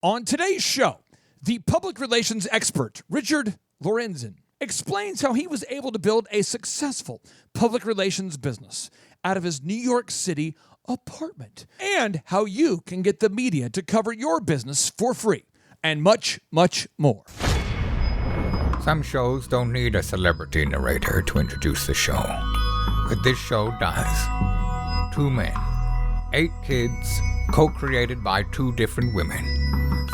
On today's show, the public relations expert, Richard Lorenzen, explains how he was able to build a successful public relations business out of his New York City apartment, and how you can get the media to cover your business for free, and much, much more. Some shows don't need a celebrity narrator to introduce the show, but this show does. 2 men, 8 kids, co-created by 2 different women,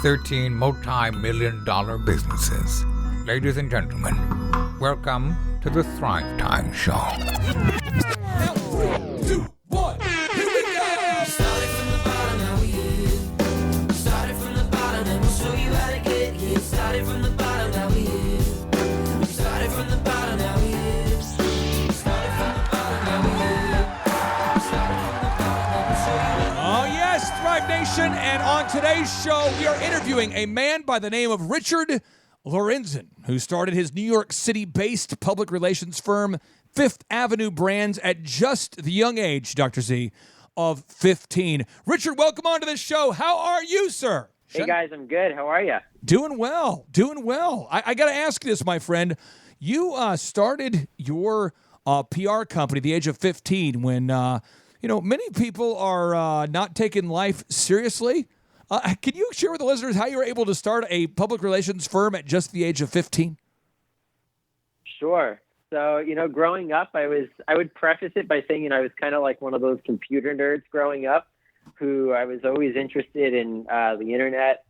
13 multi-million-dollar businesses. Ladies and gentlemen, welcome to the Thrivetime Show. Now, 3, 2, 1, here we go! Started from the bottom, now we here. Started from the bottom, and we'll show you how to get here. Started from the bottom, now we here. Started from the bottom, now we here. Started from the bottom, now we here. Started from the bottom, and we'll show you how to. Oh yes, Thrive Nation, and on today's show, we are interviewing a man by the name of Richard Lorenzen, who started his New York City-based public relations firm, Fifth Avenue Brands, at just the young age, Dr. Z, of 15. Richard, welcome onto the show. How are you, sir? Hey, guys, I'm good. How are you? Doing well, doing well. I got to ask this, my friend. You started your PR company at the age of 15 when, many people are not taking life seriously. Can you share with the listeners how you were able to start a public relations firm at just the age of 15? Sure. So, growing up, I would preface it by saying, I was kind of like one of those computer nerds growing up who I was always interested in the internet,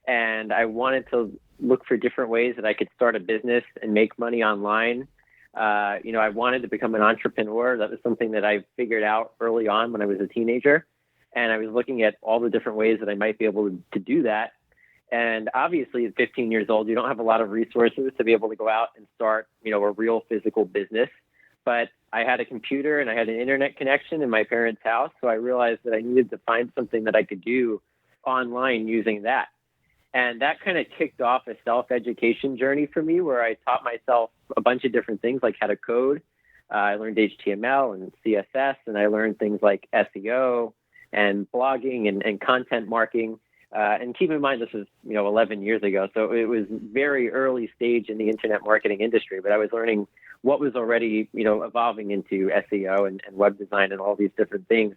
and I wanted to look for different ways that I could start a business and make money online. I wanted to become an entrepreneur. That was something that I figured out early on when I was a teenager. And I was looking at all the different ways that I might be able to do that. And obviously at 15 years old, you don't have a lot of resources to be able to go out and start, a real physical business. But I had a computer and I had an internet connection in my parents' house. So I realized that I needed to find something that I could do online using that. And that kind of kicked off a self-education journey for me where I taught myself a bunch of different things like how to code. I learned HTML and CSS, and I learned things like SEO and blogging and content marketing. And keep in mind, this was, 11 years ago. So it was very early stage in the internet marketing industry, but I was learning what was already, evolving into SEO and web design and all these different things.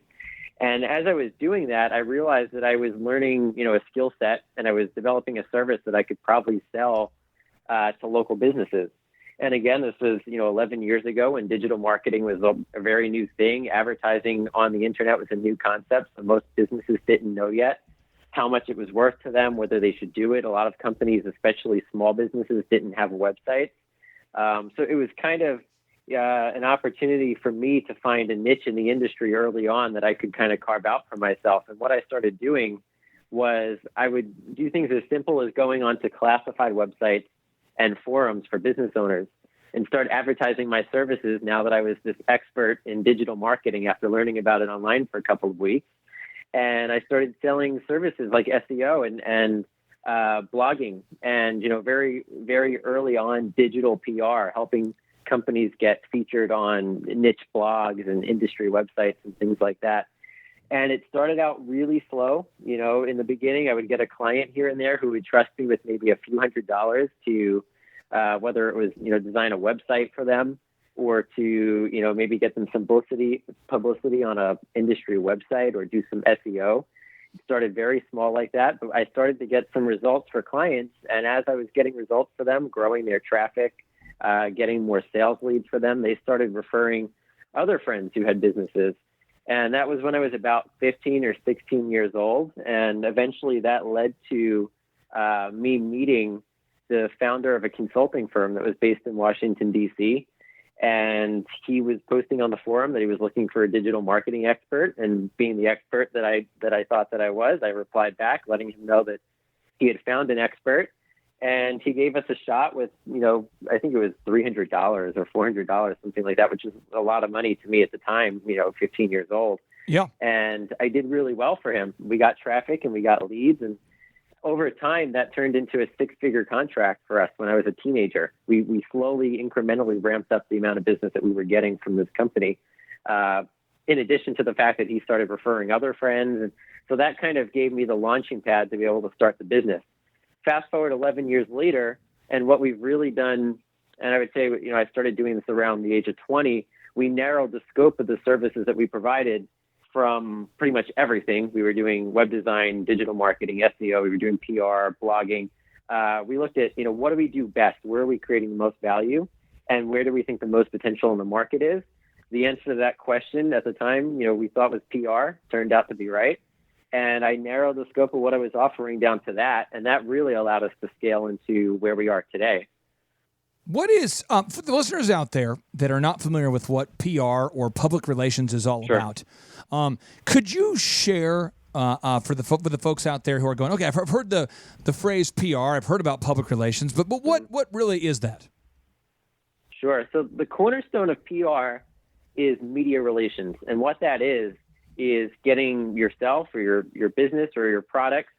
And as I was doing that, I realized that I was learning, a skill set, and I was developing a service that I could probably sell to local businesses. And again, this was, 11 years ago when digital marketing was a very new thing. Advertising on the internet was a new concept, so most businesses didn't know yet how much it was worth to them, whether they should do it. A lot of companies, especially small businesses, didn't have websites. So it was kind of an opportunity for me to find a niche in the industry early on that I could kind of carve out for myself. And what I started doing was I would do things as simple as going onto classified websites and forums for business owners and start advertising my services now that I was this expert in digital marketing after learning about it online for a couple of weeks. And I started selling services like SEO and blogging and, very, very early on digital PR, helping companies get featured on niche blogs and industry websites and things like that. And it started out really slow. In the beginning, I would get a client here and there who would trust me with maybe a few $100s to whether it was, design a website for them or to, maybe get them some publicity on a industry website or do some SEO. It started very small like that, but I started to get some results for clients. And as I was getting results for them, growing their traffic, getting more sales leads for them, they started referring other friends who had businesses. And that was when I was about 15 or 16 years old. And eventually that led to me meeting the founder of a consulting firm that was based in Washington, D.C. And he was posting on the forum that he was looking for a digital marketing expert. And being the expert that I thought that I was, I replied back, letting him know that he had found an expert. And he gave us a shot with, I think it was $300 or $400, something like that, which is a lot of money to me at the time, 15 years old. Yeah. And I did really well for him. We got traffic and we got leads. And over time, that turned into a 6-figure contract for us when I was a teenager. We slowly, incrementally ramped up the amount of business that we were getting from this company. in addition to the fact that he started referring other friends. And so that kind of gave me the launching pad to be able to start the business. Fast forward 11 years later, and what we've really done, and I would say, I started doing this around the age of 20, we narrowed the scope of the services that we provided from pretty much everything. We were doing web design, digital marketing, SEO, we were doing PR, blogging. We looked at, what do we do best? Where are we creating the most value? And where do we think the most potential in the market is? The answer to that question at the time, we thought was PR, turned out to be right. And I narrowed the scope of what I was offering down to that. And that really allowed us to scale into where we are today. What is, for the listeners out there that are not familiar with what PR or public relations is all about, could you share for the folks out there who are going, okay, I've heard the phrase PR, I've heard about public relations, but what really is that? Sure. So the cornerstone of PR is media relations. And what that is getting yourself or your business or your products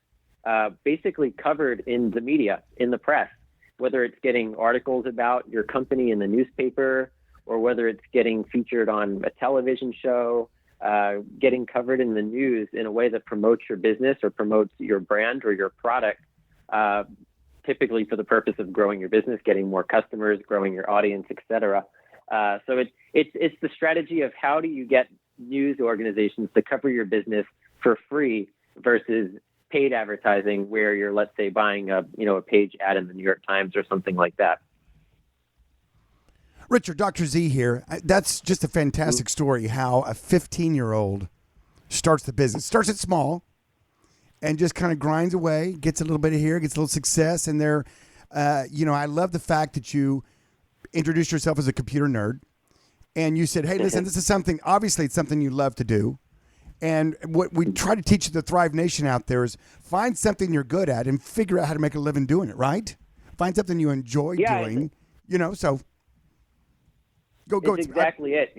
basically covered in the media, in the press, whether it's getting articles about your company in the newspaper or whether it's getting featured on a television show, getting covered in the news in a way that promotes your business or promotes your brand or your product, typically for the purpose of growing your business, getting more customers, growing your audience, et cetera. So it's the strategy of how do you get news organizations to cover your business for free versus paid advertising where you're, let's say, buying a page ad in the New York Times or something like that. Richard, Dr. Z here. That's just a fantastic story how a 15-year-old starts the business. Starts it small and just kind of grinds away, gets a little bit of here, gets a little success. And there, I love the fact that you introduced yourself as a computer nerd. And you said, hey, listen, this is something, obviously it's something you love to do. And what we try to teach the Thrive Nation out there is find something you're good at and figure out how to make a living doing it, right? Find something you enjoy doing, so go. It's exactly it.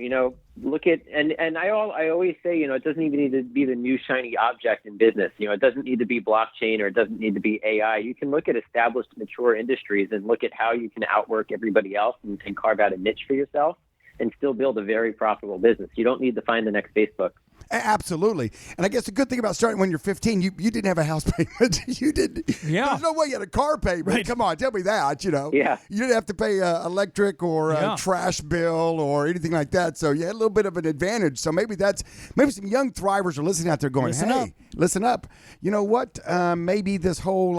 Look at, and I always say, it doesn't even need to be the new shiny object in business. It doesn't need to be blockchain or it doesn't need to be AI. You can look at established, mature industries and look at how you can outwork everybody else and carve out a niche for yourself and still build a very profitable business. You don't need to find the next Facebook. Absolutely. And I guess the good thing about starting when you're 15, you didn't have a house payment. You didn't. Yeah. There's no way you had a car payment. Right. Come on, tell me that, Yeah. You didn't have to pay electric or a trash bill or anything like that. So you had a little bit of an advantage. So maybe some young thrivers are listening out there going, listen up. You know what? Maybe this whole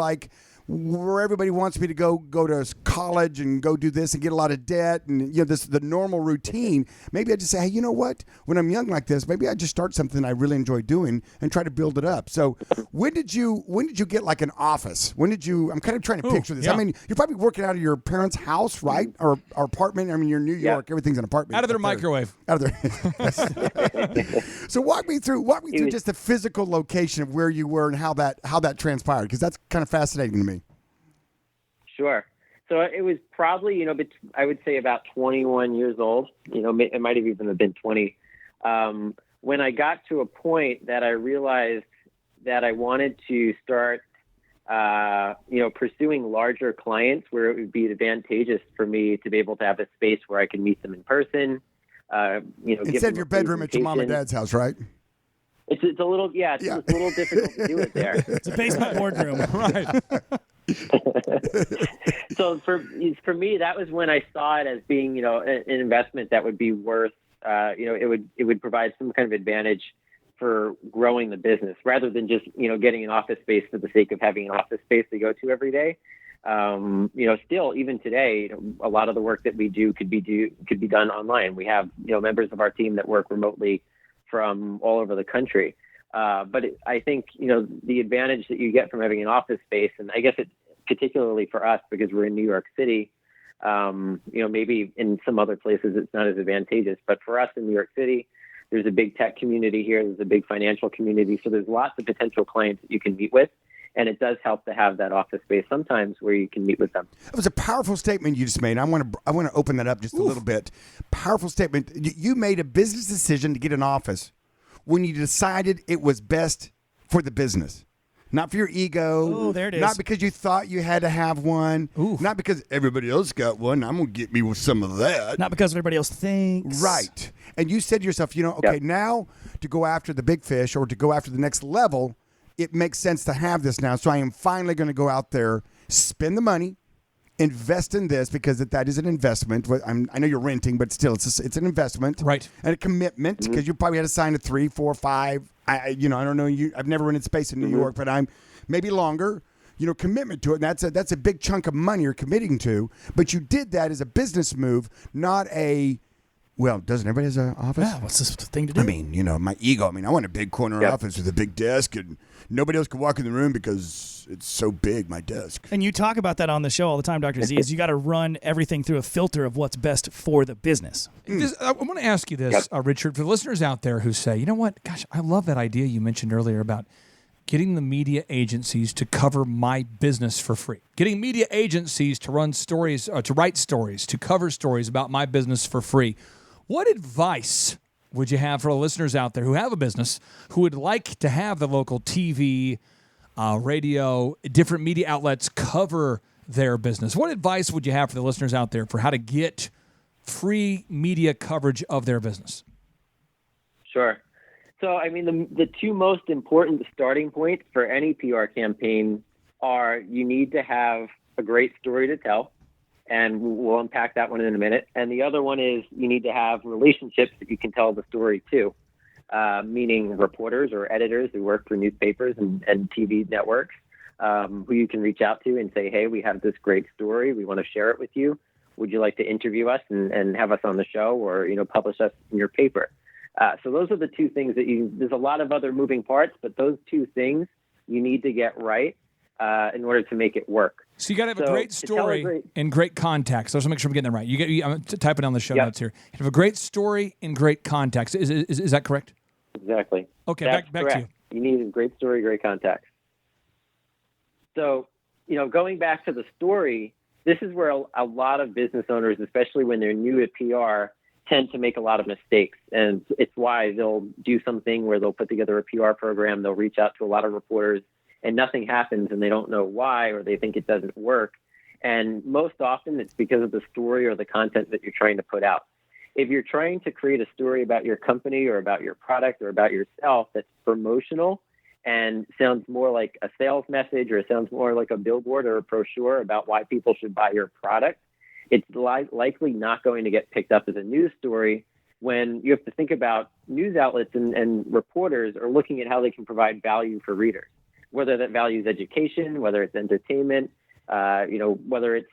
where everybody wants me to go to college and go do this and get a lot of debt and the normal routine. Maybe I just say, hey, you know what? When I'm young like this, maybe I just start something I really enjoy doing and try to build it up. So when did you get like an office? I'm kind of trying to picture this. Yeah. I mean, you're probably working out of your parents' house, right? Or apartment. I mean, you're in New York. Yeah. Everything's an apartment. Out of their microwave. Out of their. So walk me through just the physical location of where you were and how that transpired, because that's kind of fascinating to me. Sure. So it was probably, I would say about 21 years old. It might have even been 20. When I got to a point that I realized that I wanted to start, pursuing larger clients where it would be advantageous for me to be able to have a space where I can meet them in person. Instead of your bedroom at your mom and dad's house, right? It's a little, it's a little difficult to do it there. It's a basement boardroom. Right. So for me, that was when I saw it as being, an investment that would be worth, it would provide some kind of advantage for growing the business rather than just, getting an office space for the sake of having an office space to go to every day. Still, even today, a lot of the work that we do could be done online. We have, members of our team that work remotely from all over the country. But I think, the advantage that you get from having an office space, and I guess it's particularly for us because we're in New York City, maybe in some other places it's not as advantageous, but for us in New York City, there's a big tech community here. There's a big financial community. So there's lots of potential clients that you can meet with. And it does help to have that office space sometimes where you can meet with them. It was a powerful statement you just made. I want to open that up just a little bit. Powerful statement. You made a business decision to get an office when you decided it was best for the business. Not for your ego. Oh, there it is. Not because you thought you had to have one. Ooh. Not because everybody else got one. I'm going to get me with some of that. Not because everybody else thinks. Right. And you said to yourself, okay, now to go after the big fish or to go after the next level, it makes sense to have this now. So I am finally going to go out there, spend the money, invest in this because that is an investment. I know you're renting, but still, it's an investment, Right? And a commitment because you probably had to sign a 3, 4, 5. I don't know you. I've never rented space in New York, but I'm maybe longer. Commitment to it. And that's a big chunk of money you're committing to. But you did that as a business move, not a. Well, doesn't everybody has an office? Yeah, what's this thing to do? I mean, my ego. I want a big corner office with a big desk, and nobody else can walk in the room because it's so big, my desk. And you talk about that on the show all the time, Dr. Z, is you got to run everything through a filter of what's best for the business. I want to ask you this, Richard, for the listeners out there who say, you know what, gosh, I love that idea you mentioned earlier about getting the media agencies to cover my business for free. Getting media agencies to run stories, to write stories, to cover stories about my business for free. What advice would you have for the listeners out there who have a business, who would like to have the local TV, radio, different media outlets cover their business? What advice would you have for the listeners out there for how to get free media coverage of their business? Sure. So, the two most important starting points for any PR campaign are you need to have a great story to tell, and we'll unpack that one in a minute. And the other one is you need to have relationships that you can tell the story to, meaning reporters or editors who work for newspapers and TV networks, who you can reach out to and say, hey, we have this great story. We want to share it with you. Would you like to interview us and have us on the show or, publish us in your paper? So those are the two things there's a lot of other moving parts, but those two things you need to get right in order to make it work. So you got to have a great story and great context. So let's make sure I'm getting that right. I'm typing down the show notes here. You have a great story and great context. Is that correct? Exactly. Okay, That's back correct. to you. You need a great story, great context. So, going back to the story, this is where a lot of business owners, especially when they're new at PR, tend to make a lot of mistakes. And it's why they'll do something where they'll put together a PR program, they'll reach out to a lot of reporters, and nothing happens and they don't know why, or they think it doesn't work. And most often it's because of the story or the content that you're trying to put out. If you're trying to create a story about your company or about your product or about yourself that's promotional and sounds more like a sales message, or it sounds more like a billboard or a brochure about why people should buy your product, it's likely not going to get picked up as a news story, when you have to think about news outlets and reporters are looking at how they can provide value for readers, whether that value is education, whether it's entertainment, whether it's,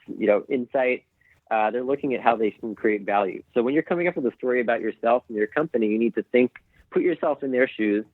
insight. They're looking at how they can create value. So when you're coming up with a story about yourself and your company, you need to put yourself in their shoes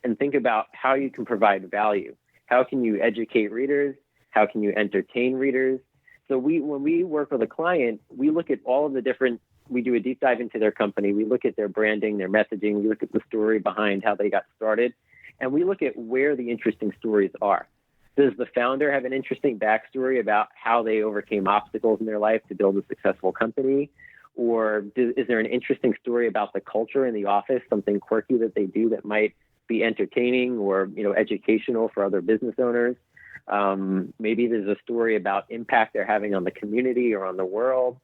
and think about how you can provide value. How can you educate readers? How can you entertain readers? So when we work with a client, we look at all of the we do a deep dive into their company. We look at their branding, their messaging. We look at the story behind how they got started. And we look at where the interesting stories are. Does the founder have an interesting backstory about how they overcame obstacles in their life to build a successful company? Or is there an interesting story about the culture in the office, something quirky that they do that might be entertaining or, educational for other business owners? Maybe there's a story about impact they're having on the community or on the world.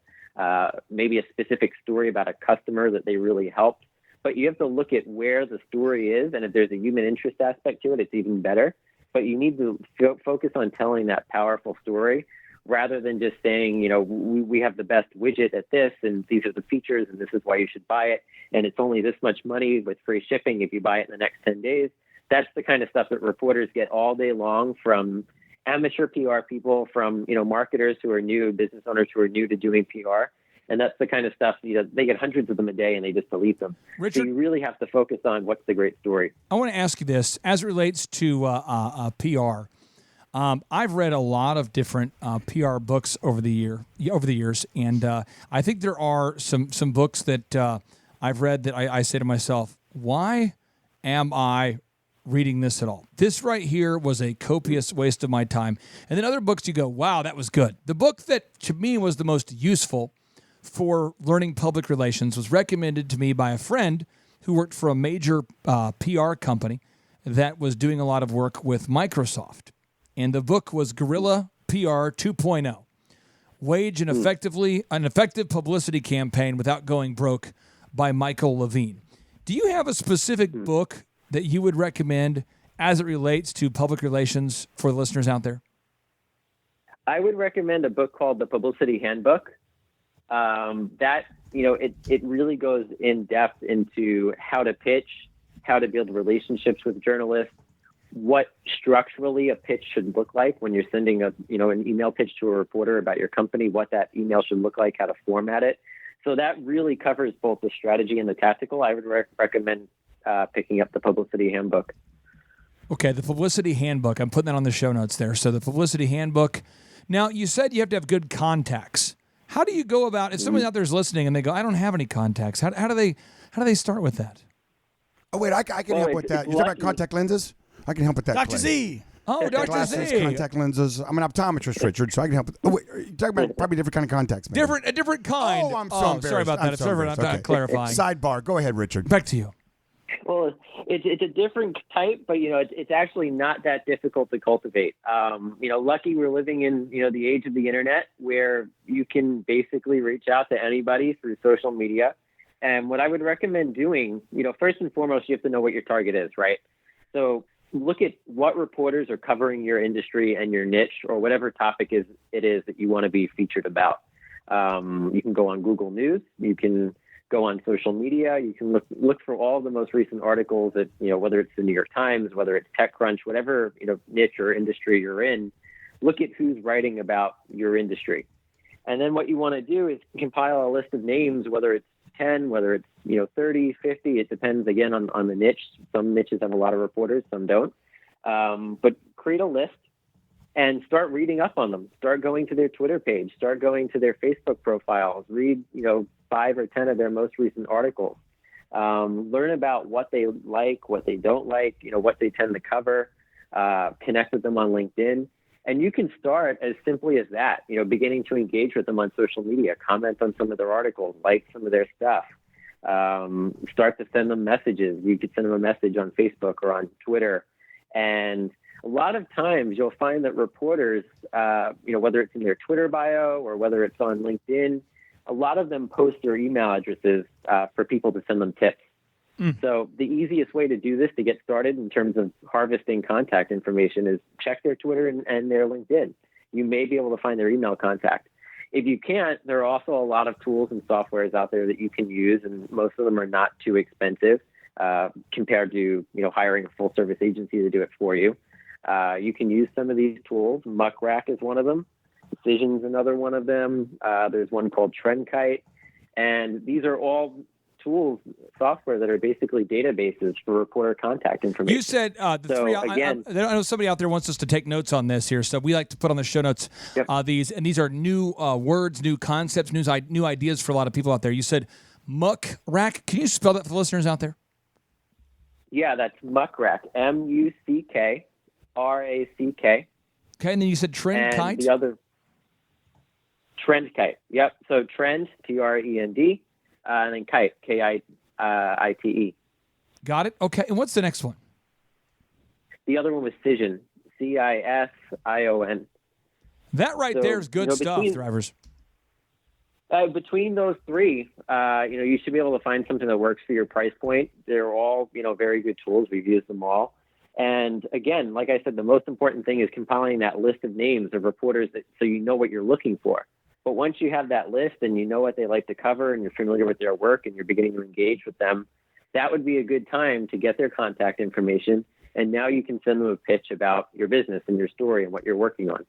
Maybe a specific story about a customer that they really helped. But you have to look at where the story is, and if there's a human interest aspect to it, it's even better. But you need to focus on telling that powerful story rather than just saying, we have the best widget at this, and these are the features, and this is why you should buy it, and it's only this much money with free shipping if you buy it in the next 10 days. That's the kind of stuff that reporters get all day long from amateur PR people, from, marketers who are new, business owners who are new to doing PR. And that's the kind of stuff, they get hundreds of them a day and they just delete them. Richard, so you really have to focus on what's the great story. I want to ask you this as it relates to PR. I've read a lot of different PR books over the years, and I think there are some books that I've read that I say to myself, why am I reading this at all? This right here was a copious waste of my time. And then other books you go, wow, that was good. The book that to me was the most useful for learning public relations was recommended to me by a friend who worked for a major PR company. that was doing a lot of work with Microsoft. And the book was Guerrilla PR 2.0. Wage an effective publicity campaign without going broke by Michael Levine. Do you have a specific book that you would recommend as it relates to public relations for the listeners out there? I would recommend a book called The Publicity Handbook. It really goes in depth into how to pitch, how to build relationships with journalists, what structurally a pitch should look like when you're sending an email pitch to a reporter about your company, what that email should look like, how to format it. So that really covers both the strategy and the tactical. I would recommend picking up The Publicity Handbook. Okay, The Publicity Handbook. I'm putting that on the show notes there. So The Publicity Handbook. Now, you said you have to have good contacts. How do you go about, if somebody out there is listening and they go, I don't have any contacts, how do they start with that? Oh, wait, I can help with that. You're talking about contact lenses? I can help with that. Dr. Clay. Z. Oh, Dr. Glasses, Z. contact lenses. I'm an optometrist, Richard, so I can help with. Oh, wait, you're talking about probably different kind of contacts, man. A different kind. Oh, I'm so sorry embarrassed. about that. I'm It's so sorry about embarrassed. not clarifying. Sidebar. Go ahead, Richard. Back to you. Well, it's a different type, but it's actually not that difficult to cultivate. Lucky we're living in the age of the internet where you can basically reach out to anybody through social media. And what I would recommend doing, first and foremost, you have to know what your target is, right? So look at what reporters are covering your industry and your niche or whatever topic it is that you want to be featured about. You can go on Google News. You can go on social media. You can look for all the most recent articles that, whether it's the New York Times, whether it's TechCrunch, whatever, niche or industry you're in, look at who's writing about your industry. And then what you want to do is compile a list of names, whether it's 10, whether it's, 30, 50, it depends again on the niche. Some niches have a lot of reporters, some don't. But create a list and start reading up on them. Start going to their Twitter page, start going to their Facebook profiles, read, 5 or 10 of their most recent articles. Learn about what they like, what they don't like, what they tend to cover, connect with them on LinkedIn. And you can start as simply as that, beginning to engage with them on social media, comment on some of their articles, like some of their stuff, start to send them messages. You could send them a message on Facebook or on Twitter. And a lot of times you'll find that reporters, whether it's in their Twitter bio or whether it's on LinkedIn, a lot of them post their email addresses for people to send them tips. So the easiest way to do this to get started in terms of harvesting contact information is check their Twitter and their LinkedIn. You may be able to find their email contact. If you can't, there are also a lot of tools and softwares out there that you can use, and most of them are not too expensive compared to hiring a full service agency to do it for you. You can use some of these tools. Muckrack is one of them. Decision's another one of them. There's one called Trendkite, and these are all tools, software that are basically databases for reporter contact information. You said I know somebody out there wants us to take notes on this here, so we like to put on the show notes these, and these are new words, new concepts, new ideas for a lot of people out there. You said Muckrack. Can you spell that for the listeners out there? Yeah, that's Muckrack, Muckrack. Okay, and then you said Trendkite. And the other Trendkite. Yep. So Trend, Trend. And then Kite, Kite. Got it. Okay. And what's the next one? The other one was Cision, Cision. That right there is good stuff, drivers. Between those three, you should be able to find something that works for your price point. They're all, very good tools. We've used them all. And again, like I said, the most important thing is compiling that list of names of reporters so you know what you're looking for. But once you have that list and you know what they like to cover and you're familiar with their work and you're beginning to engage with them, that would be a good time to get their contact information. And now you can send them a pitch about your business and your story and what you're working on.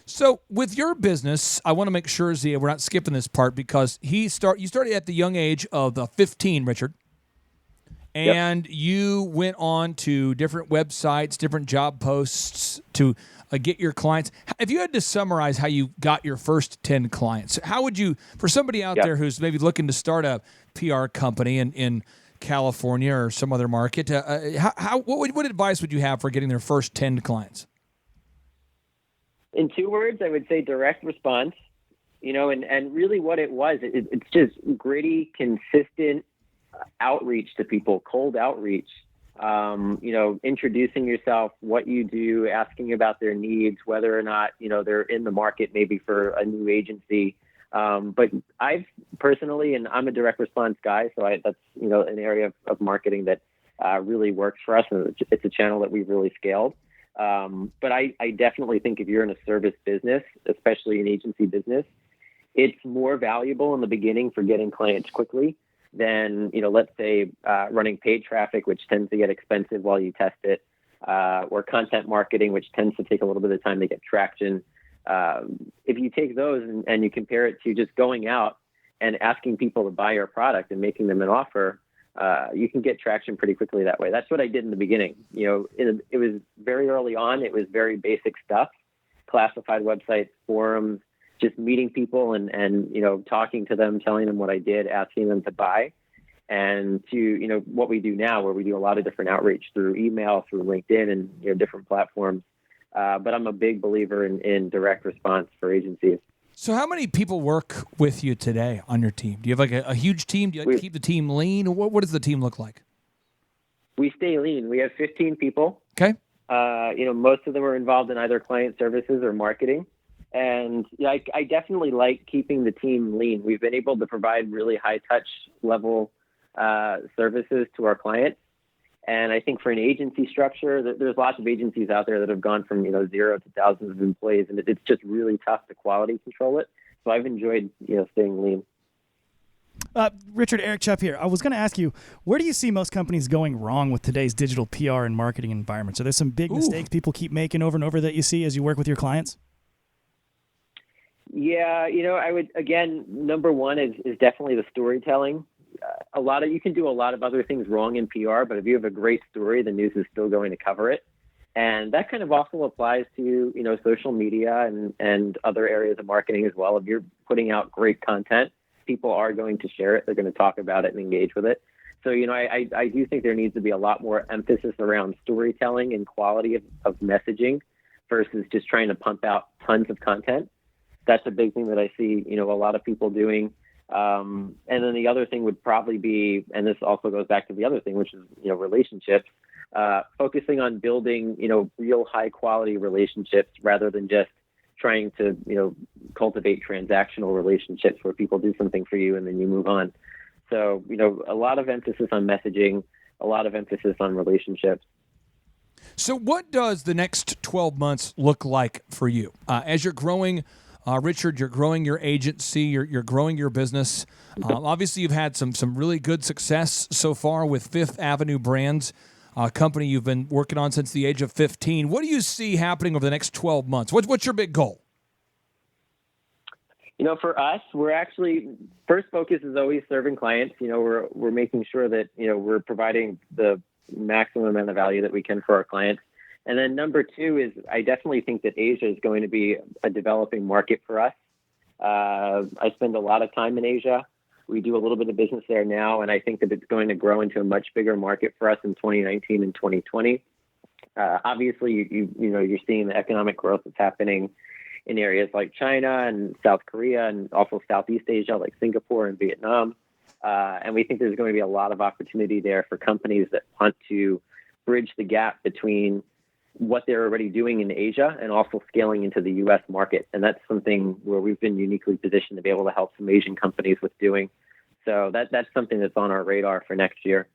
So with your business, I want to make sure, Zia, we're not skipping this part because you started at the young age of 15, Richard. And you went on to different websites, different job posts to get your clients. If you had to summarize how you got your first 10 clients, how would you, for somebody out there who's maybe looking to start a PR company in California or some other market, what advice would you have for getting their first 10 clients? In 2 words, I would say direct response, and really what it was, it's just gritty, consistent outreach to people, cold outreach Introducing yourself, what you do, asking about their needs, whether or not, they're in the market maybe for a new agency. But I've personally, and I'm a direct response guy, so that's, an area of marketing that really works for us. And it's a channel that we've really scaled. But I definitely think if you're in a service business, especially an agency business, it's more valuable in the beginning for getting clients quickly than, let's say, running paid traffic, which tends to get expensive while you test it, or content marketing, which tends to take a little bit of time to get traction. If you take those and you compare it to just going out and asking people to buy your product and making them an offer, you can get traction pretty quickly that way. That's what I did in the beginning. It was very early on. It was very basic stuff, classified websites, forums, just meeting people and talking to them, telling them what I did, asking them to buy, and to, what we do now, where we do a lot of different outreach through email, through LinkedIn and, different platforms. But I'm a big believer in direct response for agencies. So how many people work with you today on your team? Do you have like a huge team? Do you like to keep the team lean? What does the team look like? We stay lean. We have 15 people. Okay. Most of them are involved in either client services or marketing. And I definitely like keeping the team lean. We've been able to provide really high touch level services to our clients. And I think for an agency structure, there's lots of agencies out there that have gone from, 0 to thousands of employees, and it's just really tough to quality control it. So I've enjoyed, staying lean. Richard, Eric Chubb here. I was going to ask you, where do you see most companies going wrong with today's digital PR and marketing environments? Are there some big mistakes people keep making over and over that you see as you work with your clients? Yeah, I would, again, number one is definitely the storytelling. You can do a lot of other things wrong in PR, but if you have a great story, the news is still going to cover it. And that kind of also applies to, social media and other areas of marketing as well. If you're putting out great content, people are going to share it. They're going to talk about it and engage with it. So, I do think there needs to be a lot more emphasis around storytelling and quality of messaging versus just trying to pump out tons of content. That's a big thing that I see, a lot of people doing. And then the other thing would probably be, and this also goes back to the other thing, which is, relationships, focusing on building, real high quality relationships rather than just trying to, cultivate transactional relationships where people do something for you and then you move on. So, a lot of emphasis on messaging, a lot of emphasis on relationships. So what does the next 12 months look like for you? As you're growing, Richard, you're growing your agency, you're growing your business. Obviously, you've had some really good success so far with Fifth Avenue Brands, a company you've been working on since the age of 15. What do you see happening over the next 12 months? What's your big goal? For us, we're actually, first focus is always serving clients. We're making sure that, we're providing the maximum amount of value that we can for our clients. And then number two is I definitely think that Asia is going to be a developing market for us. I spend a lot of time in Asia. We do a little bit of business there now, and I think that it's going to grow into a much bigger market for us in 2019 and 2020. Obviously, you're seeing the economic growth that's happening in areas like China and South Korea and also Southeast Asia like Singapore and Vietnam. And we think there's going to be a lot of opportunity there for companies that want to bridge the gap between what they're already doing in Asia and also scaling into the U.S. market. And that's something where we've been uniquely positioned to be able to help some Asian companies with doing. So that's something that's on our radar for next year.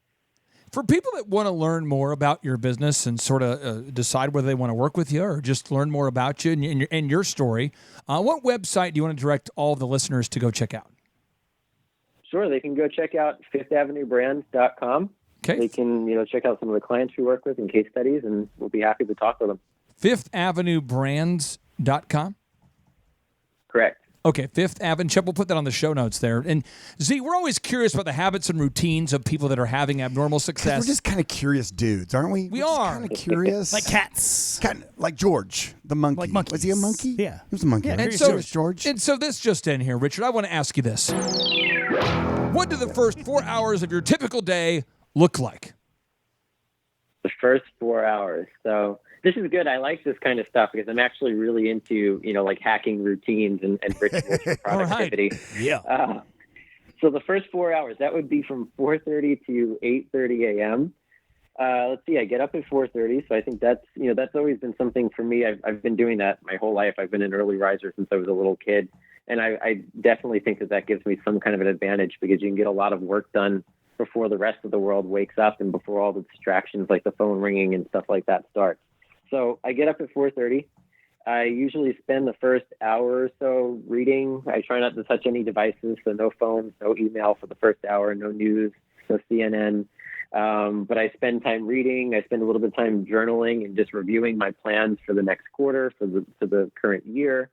For people that want to learn more about your business and sort of decide whether they want to work with you or just learn more about you and your story, what website do you want to direct all of the listeners to go check out? Sure. They can go check out fifthavenuebrands.com. Okay. They can, check out some of the clients we work with and case studies, and we'll be happy to talk with them. fifthavenuebrands.com? Correct. Okay, Fifth Avenue. We'll put that on the show notes there. And Z, we're always curious about the habits and routines of people that are having abnormal success. We're just kind of curious dudes, aren't we? We are. Kind of curious. Like cats. Kind of like George, the monkey. Like monkeys. Was he a monkey? Yeah. He was a monkey. Yeah, right? And so, George. And so this just in here, Richard, I want to ask you this. What do the first 4 hours of your typical day look like? The first 4 hours. So this is good. I like this kind of stuff because I'm actually really into, like hacking routines and rituals for productivity. Yeah. So the first 4 hours, that would be from 4:30 to 8:30 a.m. Let's see. I get up at 4:30, so I think that's always been something for me. I've been doing that my whole life. I've been an early riser since I was a little kid, and I definitely think that gives me some kind of an advantage because you can get a lot of work done before the rest of the world wakes up and before all the distractions like the phone ringing and stuff like that starts. So I get up at 4:30. I usually spend the first hour or so reading. I try not to touch any devices, so no phones, no email for the first hour, no news, no CNN. But I spend time reading. I spend a little bit of time journaling and just reviewing my plans for the next quarter, for the current year,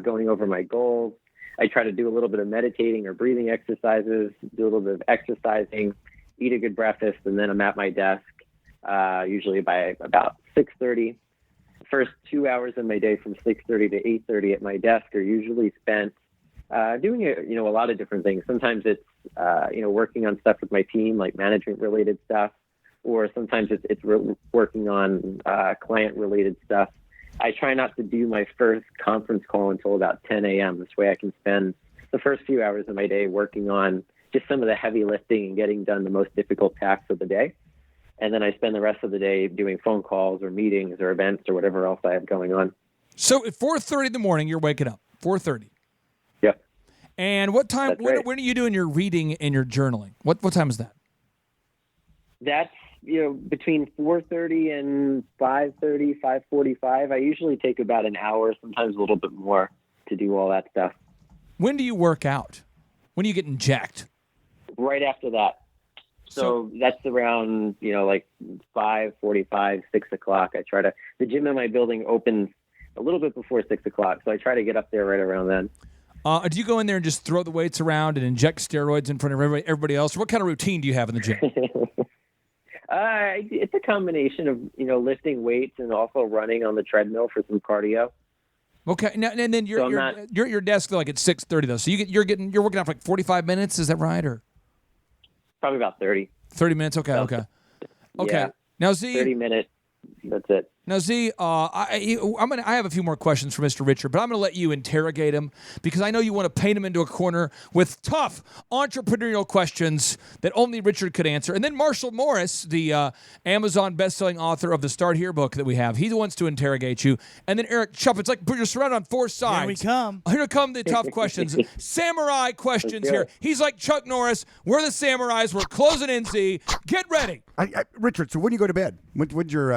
going over my goals. I try to do a little bit of meditating or breathing exercises, do a little bit of exercising, eat a good breakfast, and then I'm at my desk, usually by about 6:30. First 2 hours of my day from 6:30 to 8:30 at my desk are usually spent doing a lot of different things. Sometimes it's working on stuff with my team, like management related stuff, or sometimes it's working on client related stuff. I try not to do my first conference call until about 10 a.m. This way I can spend the first few hours of my day working on just some of the heavy lifting and getting done the most difficult tasks of the day. And then I spend the rest of the day doing phone calls or meetings or events or whatever else I have going on. So at 4:30 in the morning, you're waking up. 4:30. Yep. And what time? That's right. When are you doing your reading and your journaling? What time is that? That's between 4:30 and 5:30, 5:45. I usually take about an hour, sometimes a little bit more, to do all that stuff. When do you work out? When are you getting jacked? Right after that. So that's around, like 5:45, 6 o'clock. The gym in my building opens a little bit before 6 o'clock, so I try to get up there right around then. Do you go in there and just throw the weights around and inject steroids in front of everybody else? What kind of routine do you have in the gym? It's a combination of, lifting weights and also running on the treadmill for some cardio. Okay, now and then you're at your desk like at 6:30 though, so you're working out for like 45 minutes. Is that right, or probably about 30? 30 minutes. Okay. Yeah, Now, Z, 30 minutes. That's it. Now, Z, I have a few more questions for Mr. Richard, but I'm going to let you interrogate him because I know you want to paint him into a corner with tough entrepreneurial questions that only Richard could answer. And then Marshall Morris, the Amazon best-selling author of the Start Here book that we have, he wants to interrogate you. And then Eric Chupp. It's like you're surrounded on four sides. Here we come. Here come the tough questions. Samurai questions here. He's like Chuck Norris. We're the samurais. We're closing in, Z. Get ready. Richard, so when do you go to bed? When's your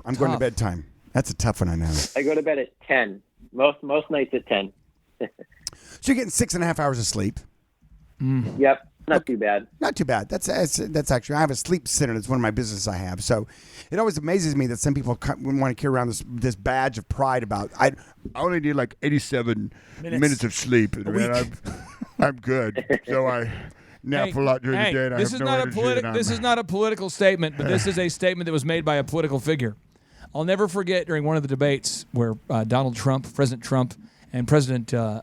I'm going to bed time? That's a tough one, I know. I go to bed at 10. Most nights at 10. So you're getting 6.5 hours of sleep. Yep, not too bad. Not too bad. That's actually, I have a sleep center. That's one of my businesses I have. So it always amazes me that some people want to carry around this badge of pride about, I only need like 87 minutes of sleep. And I'm good. So I nap a lot during the day. And this is not a political statement, but this is a statement that was made by a political figure. I'll never forget during one of the debates where President Trump, and presidential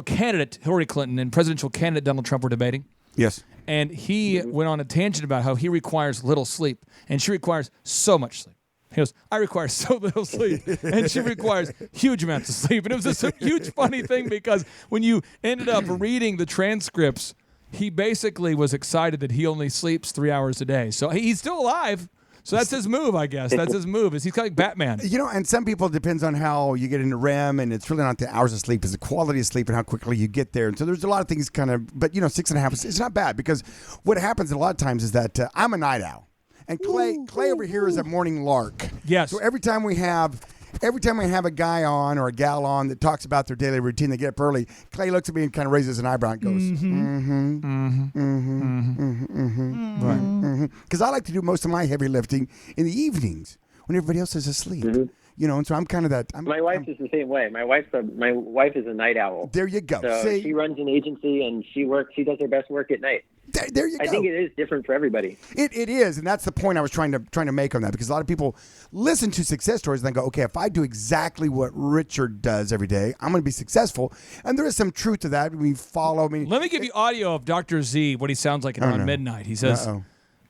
candidate Hillary Clinton and presidential candidate Donald Trump were debating. Yes. And he went on a tangent about how he requires little sleep, and she requires so much sleep. He goes, I require so little sleep, and she requires huge amounts of sleep. And it was a huge funny thing because when you ended up reading the transcripts, he basically was excited that he only sleeps 3 hours a day. So he's still alive. So that's his move, I guess. That's his move. He's like Batman. And some people, it depends on how you get into REM, and it's really not the hours of sleep, it's the quality of sleep and how quickly you get there. And so there's a lot of things but 6.5, it's not bad because what happens a lot of times is that I'm a night owl. And Clay over here is a morning lark. Yes. So every time we have a guy on or a gal on that talks about their daily routine, they get up early, Clay looks at me and kind of raises an eyebrow and goes, Because I like to do most of my heavy lifting in the evenings when everybody else is asleep. And so I'm kind of that. My wife is the same way. My wife is a night owl. There you go. So she runs an agency and she does her best work at night. There you go. I think it is different for everybody. It is, and that's the point I was trying to make on that, because a lot of people listen to success stories and then go, okay, if I do exactly what Richard does every day, I'm going to be successful. And there is some truth to that. We follow. Let me give you audio of Dr. Z, what he sounds like around midnight. He says,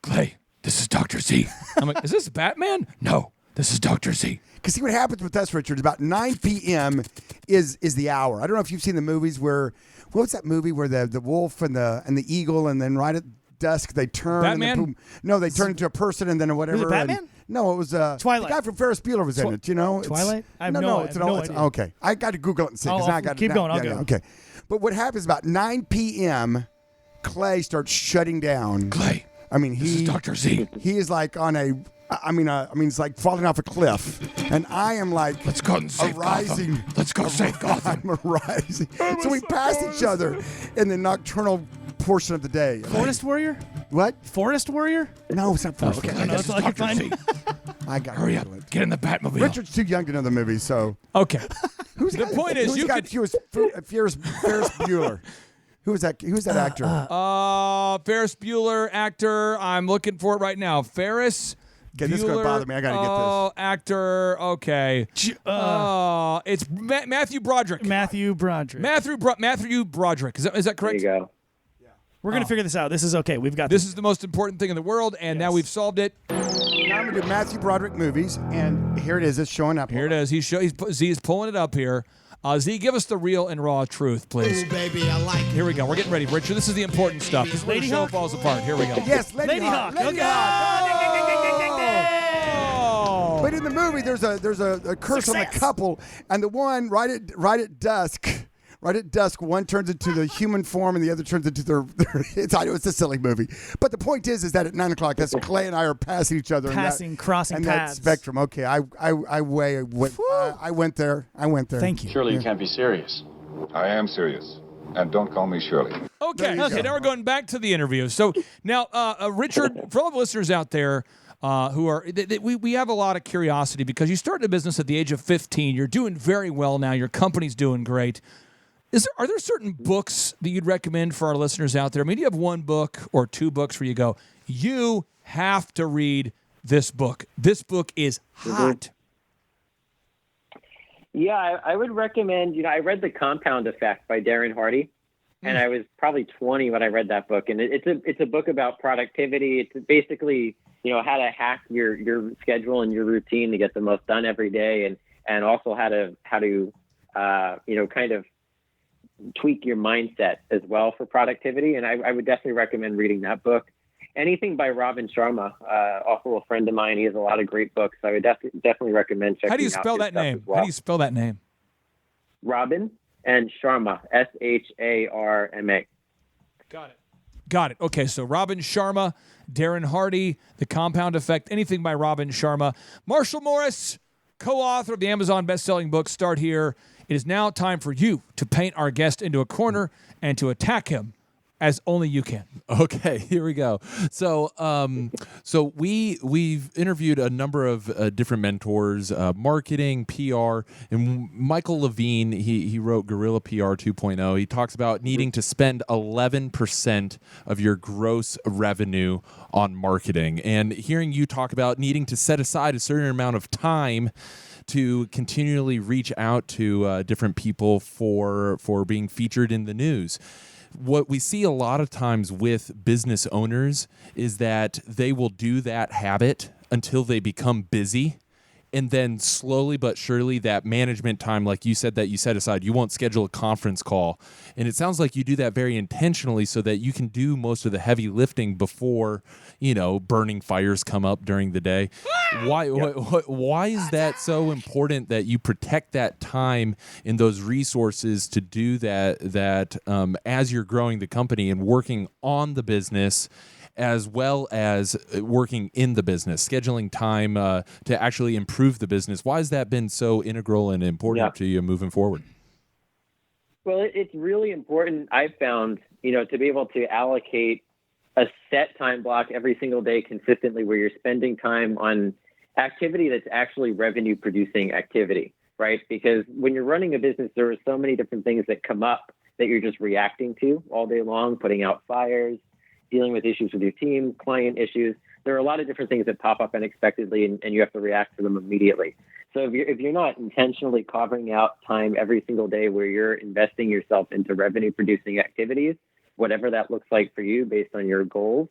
Clay, this is Dr. Z. I'm like, is this Batman? No, this is Dr. Z. Because see what happens with us, Richard, about 9 p.m. is the hour. I don't know if you've seen the movies where, what's that movie where the wolf and the eagle, and then right at dusk they turn. Batman? And then, boom. No, they turn into a person and then whatever. Was it Batman? And, no, it was Twilight. The guy from Ferris Bueller was in it. You know, Twilight? I have no, no it's idea. okay. I got to Google it and see. 'Cause now I got keep going. I'll go. Okay, but what happens about 9 p.m. Clay starts shutting down. Clay. I mean, This is Dr. Z. he is like on a. I mean, it's like falling off a cliff, and I am like, Let's go and save arising. Gotham. Let's go save Gotham. I'm arising. So we pass each other in the nocturnal portion of the day. Forest Warrior? What? Forest Warrior? No, it's not Forest. Okay, I know, this that's is all I can Dr. Z. I got Hurry up. Get in the Batmobile. Richard's too young to know the movie, so Okay. who's The point is, you could. Ferris Bueller. Who's that? Who's that actor? Ferris Bueller, actor. I'm looking for it right now. Ferris. Okay, this is gonna Bueller, bother me. I gotta get this. Oh, actor. Okay. It's Matthew Broderick. Matthew Broderick. Matthew Broderick. Is that There correct? you go. We're going to figure this out. This is okay. We've got This is the most important thing in the world, and now we've solved it. Now I'm gonna do Matthew Broderick movies, and here it is. It's showing up. Here it is. Z's pulling it up here. Z, give us the real and raw truth, please. Ooh, baby, I like it. Here we go. We're getting ready, Richard. This is the important stuff. This is where the Lady show Hawk? falls apart. Here we go. Yes, Lady Hawk. Lady Hawk. But in the movie, there's a curse on the couple, and the one right at dusk, one turns into the human form, and the other turns into their it's a silly movie. But the point is that at 9 o'clock, that's Clay and I are passing each other, crossing and paths. that spectrum. Okay, I went there. Thank you. Surely you can't be serious. I am serious. And don't call me Shirley. Okay. Now we're going back to the interview. So now, Richard, for all the listeners out there who are, we have a lot of curiosity because you started a business at the age of 15. You're doing very well now. Your company's doing great. Are there certain books that you'd recommend for our listeners out there? I mean, do you have one book or two books where you go, you have to read this book? This book is hot. Yeah, I would recommend, I read The Compound Effect by Darren Hardy, and I was probably 20 when I read that book. And it's a book about productivity. It's basically, how to hack your schedule and your routine to get the most done every day, and also how to kind of tweak your mindset as well for productivity. And I would definitely recommend reading that book. Anything by Robin Sharma, also a friend of mine. He has a lot of great books. I would definitely recommend checking out. How do you spell his that stuff name? as well. How do you spell that name? Robin and Sharma, Sharma. Got it. Okay, so Robin Sharma, Darren Hardy, The Compound Effect, anything by Robin Sharma. Marshall Morris, co-author of the Amazon best-selling book, Start Here. It is now time for you to paint our guest into a corner and to attack him as only you can. Okay, here we go. So, we've interviewed a number of different mentors, marketing, PR, and Michael Levine. He wrote Guerrilla PR 2.0. He talks about needing to spend 11% of your gross revenue on marketing, and hearing you talk about needing to set aside a certain amount of time to continually reach out to different people for being featured in the news. What we see a lot of times with business owners is that they will do that habit until they become busy. And then slowly but surely that management time, like you said, that you set aside, you won't schedule a conference call. And it sounds like you do that very intentionally so that you can do most of the heavy lifting before, burning fires come up during the day. Why is that so important that you protect that time and those resources to do that as you're growing the company and working on the business, as well as working in the business, scheduling time to actually improve the business? Why has that been so integral and important to you moving forward? Well, it's really important, I've found, to be able to allocate a set time block every single day consistently where you're spending time on activity that's actually revenue producing activity, right? Because when you're running a business, there are so many different things that come up that you're just reacting to all day long, putting out fires, dealing with issues with your team, client issues. There are a lot of different things that pop up unexpectedly, and you have to react to them immediately. So if you're not intentionally carving out time every single day where you're investing yourself into revenue producing activities, whatever that looks like for you based on your goals,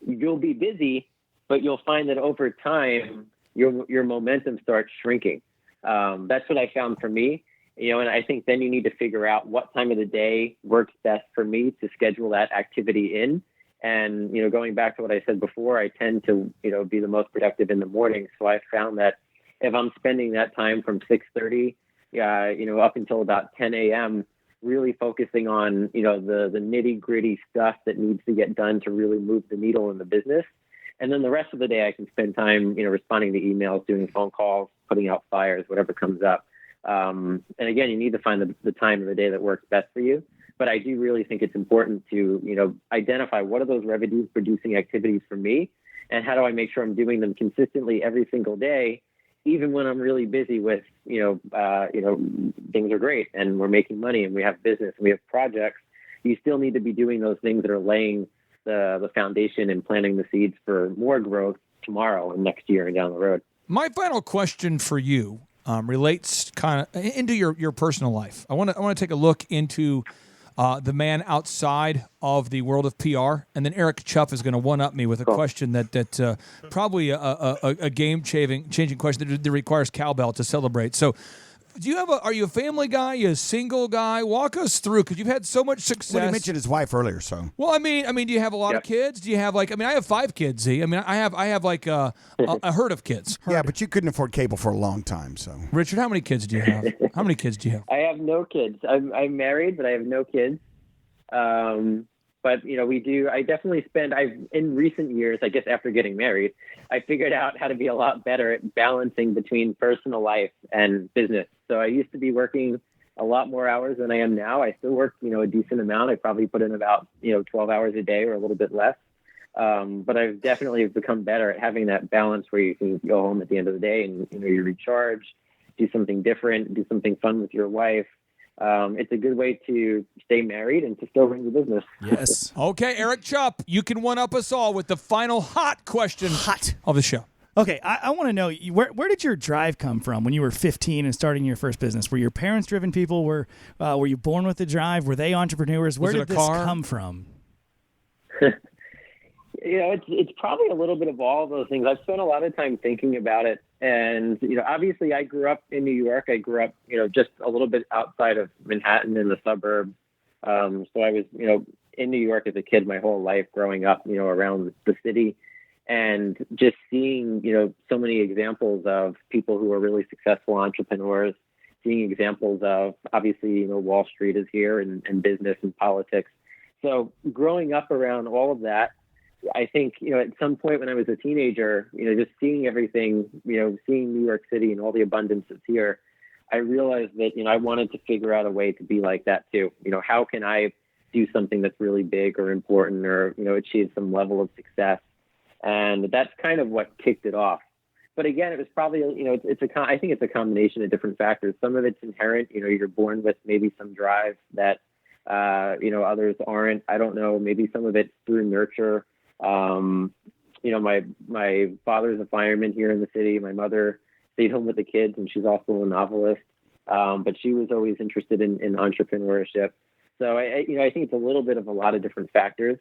you'll be busy, but you'll find that over time, your momentum starts shrinking. That's what I found for me. And I think then you need to figure out what time of the day works best for me to schedule that activity in. And, going back to what I said before, I tend to, be the most productive in the morning. So I found that if I'm spending that time from 6:30, up until about 10 a.m., really focusing on, the nitty gritty stuff that needs to get done to really move the needle in the business. And then the rest of the day I can spend time, responding to emails, doing phone calls, putting out fires, whatever comes up. And again, you need to find the time of the day that works best for you. But I do really think it's important to, identify what are those revenue producing activities for me, and how do I make sure I'm doing them consistently every single day, even when I'm really busy with, things are great and we're making money and we have business and we have projects. You still need to be doing those things that are laying the foundation and planting the seeds for more growth tomorrow and next year and down the road. My final question for you relates kind of into your personal life. I want to take a look into the man outside of the world of PR, and then Eric Chuff is going to one-up me with a question that probably a game-changing question that requires cowbell to celebrate. So, are you a family guy? Are you a single guy? Walk us through, because you've had so much success. Well, he mentioned his wife earlier, so. Well, I mean, do you have a lot of kids? Do you have I have 5 kids, Z. I mean, I have like a herd of kids. Yeah, but you couldn't afford cable for a long time, so. Richard, how many kids do you have? How many kids do you have? I have no kids. I'm married, but I have no kids. But I definitely in recent years, I guess after getting married, I figured out how to be a lot better at balancing between personal life and business. So I used to be working a lot more hours than I am now. I still work, a decent amount. I probably put in about, 12 hours a day or a little bit less. But I've definitely become better at having that balance where you can go home at the end of the day and, you recharge, do something different, do something fun with your wife. It's a good way to stay married and to still run your business. Yes. Okay, Eric Chupp, you can one-up us all with the final hot question of the show. Okay, I want to know, where did your drive come from when you were 15 and starting your first business? Were your parents driven people? Were you born with the drive? Were they entrepreneurs? Where did this come from? It's probably a little bit of all of those things. I've spent a lot of time thinking about it. And, obviously I grew up in New York. I grew up, just a little bit outside of Manhattan in the suburbs. So I was, in New York as a kid my whole life growing up, around the city, and just seeing, so many examples of people who are really successful entrepreneurs, seeing examples of, obviously, Wall Street is here and business and politics. So growing up around all of that, I think, at some point when I was a teenager, just seeing everything, seeing New York City and all the abundance that's here, I realized that, I wanted to figure out a way to be like that too. How can I do something that's really big or important or, achieve some level of success? And that's kind of what kicked it off. But again, it was probably, I think it's a combination of different factors. Some of it's inherent, you're born with maybe some drive that, others aren't. I don't know, maybe some of it's through nurture. My father's a fireman here in the city. My mother stayed home with the kids, and she's also a novelist. But she was always interested in entrepreneurship. So I think it's a little bit of a lot of different factors,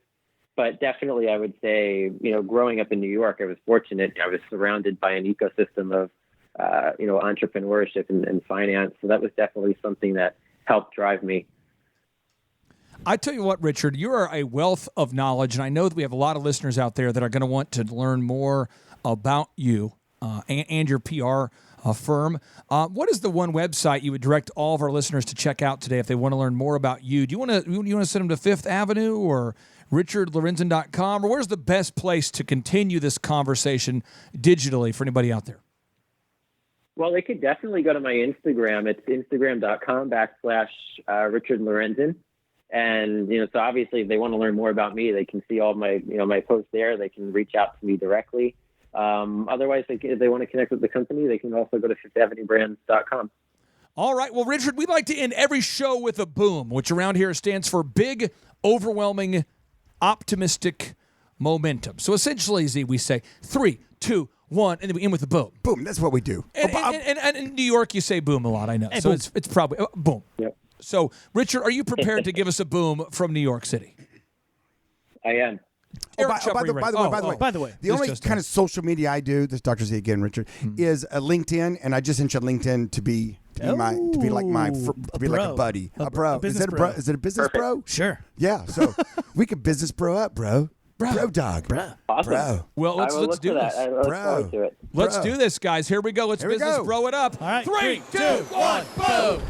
but definitely I would say, growing up in New York, I was fortunate. I was surrounded by an ecosystem of, entrepreneurship and finance. So that was definitely something that helped drive me. I tell you what, Richard, you are a wealth of knowledge, and I know that we have a lot of listeners out there that are going to want to learn more about you and your PR firm. What is the one website you would direct all of our listeners to check out today if they want to learn more about you? Do you want to send them to Fifth Avenue or richardlorenzen.com, or where's the best place to continue this conversation digitally for anybody out there? Well, they could definitely go to my Instagram. It's instagram.com/Richard Lorenzen. And, so obviously if they want to learn more about me, they can see all my, my posts there. They can reach out to me directly. Otherwise, if they want to connect with the company, they can also go to fifthavenuebrands.com. All right. Well, Richard, we'd like to end every show with a boom, which around here stands for big, overwhelming, optimistic momentum. So essentially, Z, we say 3, 2, 1, and then we end with a boom. Boom. That's what we do. And in New York, you say boom a lot, I know. Hey, so boom. it's probably boom. Yep. So, Richard, are you prepared to give us a boom from New York City? I am. Eric Chupp, are you ready? By the way, the only kind of social media I do, this is Dr. Z again, Richard, is a LinkedIn, and I just entered LinkedIn to be like a buddy, a bro. business Is it a business bro? Sure. Yeah. So we could business bro up, bro. Bro dog. Awesome. Bro. Well, I let's will look do for that. this. I look Bro. forward to it. Let's Bro. do this, guys. Here we go. Let's Here we business go. throw it up. All right, 3, 2, 1, boom.